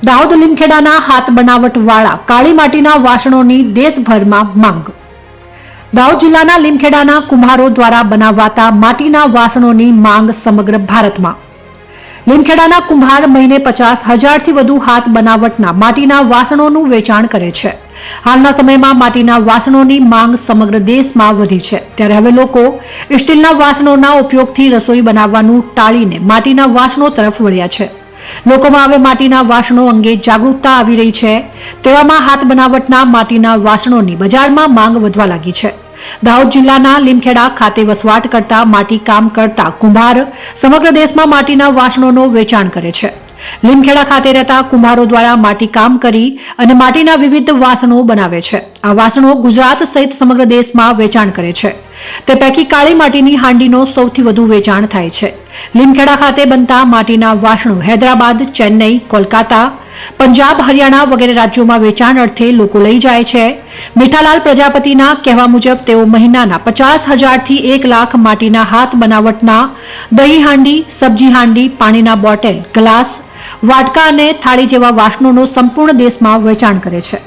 દાહોદ લીમખેડાના હાથ બનાવટવાળા કાળી માટીના વાસણોની દેશભરમાં માંગ। દાહોદ જિલ્લાના લીમખેડાના કુંભારો દ્વારા બનાવાતા માટીના વાસણોની માંગ સમગ્ર ભારતમાં। લીમખેડાના કુંભાર મહિને 50,000થી વધુ હાથ બનાવટના માટીના વાસણોનું વેચાણ કરે છે। હાલના સમયમાં માટીના વાસણોની માંગ સમગ્ર દેશમાં વધી છે, ત્યારે હવે લોકો સ્ટીલના વાસણોના ઉપયોગથી રસોઈ બનાવવાનું ટાળીને માટીના વાસણો તરફ વળ્યા છે। લોકોમાં હવે માટીના વાસણો અંગે જાગૃતતા આવી રહી છે, તેવામાં હાથ બનાવટના માટીના વાસણોની બજારમાં માંગ વધવા લાગી છે। દાહોદ જિલ્લાના લીમખેડા ખાતે વસવાટ કરતા માટી કામ કરતા કુંભાર સમગ્ર દેશમાં માટીના વાસણોનું વેચાણ કરે છે। લીમખેડા ખાતે રહેતા કુંભારો દ્વારા માટી કામ કરી અને માટીના વિવિધ વાસણો બનાવે છે। આ વાસણો ગુજરાત સહિત સમગ્ર દેશમાં વેચાણ કરે છે। તે પૈકી કાળી માટીની હાંડીનો સૌથી વધુ વેચાણ થાય છે। લીમખેડા ખાતે બનતા માટીના વાસણો હૈદરાબાદ, ચેન્નઈ, કોલકાતા, પંજાબ, હરિયાણા વગેરે રાજ્યોમાં વેચાણ અર્થે લોકો લઈ જાય છે। મીઠાલાલ પ્રજાપતિના કહેવા મુજબ તેઓ મહિનાના 50,000થી 1 લાખ માટીના હાથ બનાવટના દહીં હાંડી, સબ્જી હાંડી, પાણીના બોટલ, ગ્લાસ, વાટકા અને થાળી જેવા વાસણોનું સંપૂર્ણ દેશમાં વેચાણ કરે છે।